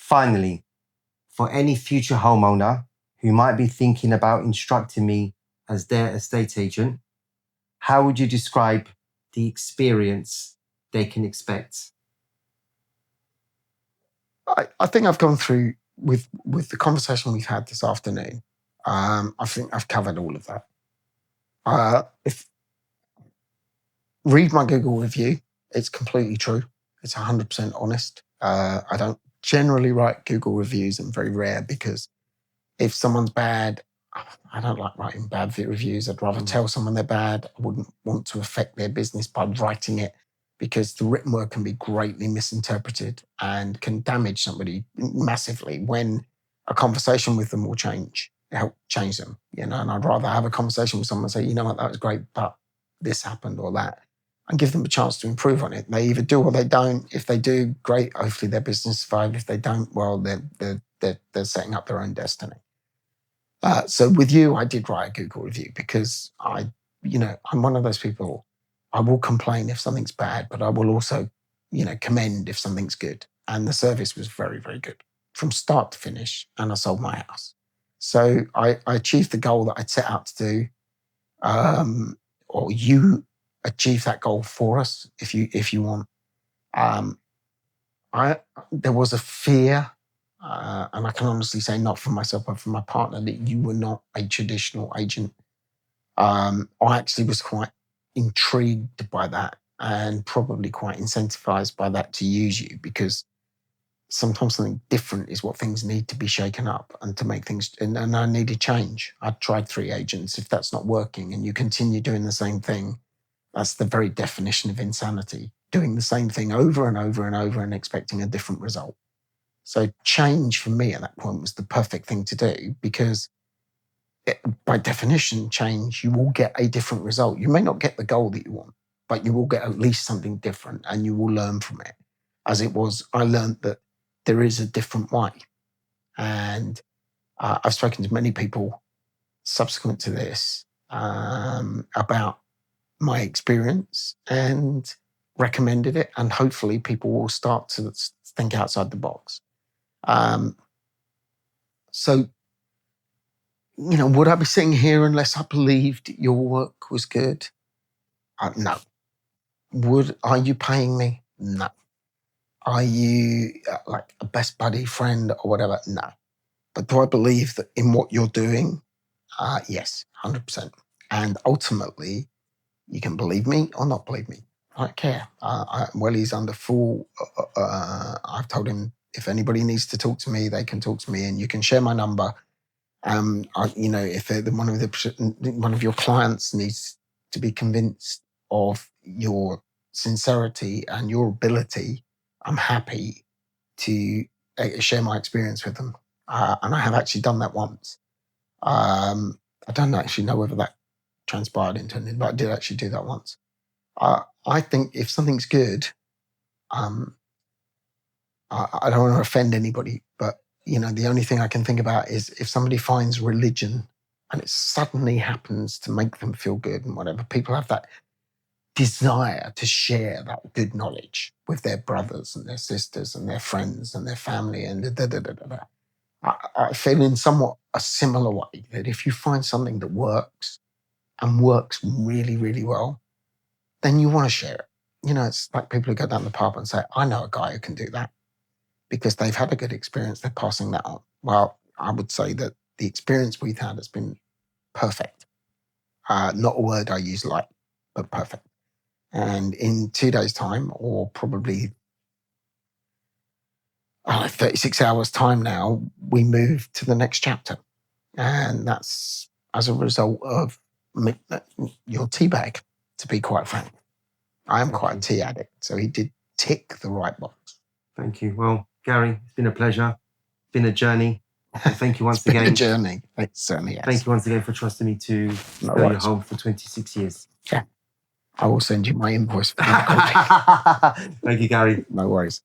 Finally, for any future homeowner who might be thinking about instructing me as their estate agent, how would you describe the experience they can expect? I think I've gone through with the conversation we've had this afternoon. I think I've covered all of that. Read my Google review. It's completely true. It's 100% honest. I don't generally write Google reviews. I'm very rare because if someone's bad, I don't like writing bad reviews. I'd rather tell someone they're bad. I wouldn't want to affect their business by writing it because the written word can be greatly misinterpreted and can damage somebody massively when a conversation with them will help change them, and I'd rather have a conversation with someone and say, you know what, that was great, but this happened or that, and give them a chance to improve on it. They either do or they don't. If they do, great. Hopefully their business survived. If they don't, well, they're setting up their own destiny. So with you, I did write a Google review because I'm one of those people. I will complain if something's bad, but I will also, commend if something's good. And the service was very, very good from start to finish. And I sold my house. So I achieved the goal that I'd set out to do. Or you achieve that goal for us if you want. There was a fear. And I can honestly say, not for myself, but for my partner, that you were not a traditional agent. I actually was quite intrigued by that and probably quite incentivized by that to use you, because sometimes something different is what things need to be shaken up and to make things, and I needed change. I tried 3 agents. If that's not working and you continue doing the same thing, that's the very definition of insanity, doing the same thing over and over and over and expecting a different result. So change for me at that point was the perfect thing to do, because by definition, change, you will get a different result. You may not get the goal that you want, but you will get at least something different and you will learn from it. As it was, I learned that there is a different way. And I've spoken to many people subsequent to this about my experience and recommended it. And hopefully people will start to think outside the box. So, would I be sitting here unless I believed your work was good? No. Are you paying me? No. Are you like a best buddy, friend, or whatever? No. But do I believe that in what you're doing? Yes, 100%. And ultimately, you can believe me or not believe me. I don't care. He's under full. I've told him if anybody needs to talk to me, they can talk to me, and you can share my number. If one of your clients needs to be convinced of your sincerity and your ability, I'm happy to share my experience with them. And I have actually done that once. I don't actually know whether that transpired into anything, but I did actually do that once. I think if something's good, I don't want to offend anybody, but the only thing I can think about is if somebody finds religion and it suddenly happens to make them feel good and whatever, people have that desire to share that good knowledge with their brothers and their sisters and their friends and their family and I feel in somewhat a similar way that if you find something that works and works really, really well, then you want to share it. It's like people who go down the pub and say, I know a guy who can do that, because they've had a good experience, they're passing that on. Well, I would say that the experience we've had has been perfect. Not a word I use like, but perfect. And in 2 days' time, or probably 36 hours' time now, we move to the next chapter. And that's as a result of your tea bag, to be quite frank. I am quite a tea addict, so he did tick the right box. Thank you. Well, Gary, it's been a pleasure. It's been a journey. And thank you once again. It's been a journey. It certainly has. Thank you once again for trusting me to sell your home for 26 years. Yeah. I will send you my invoice for that. Thank you, Gary. No worries.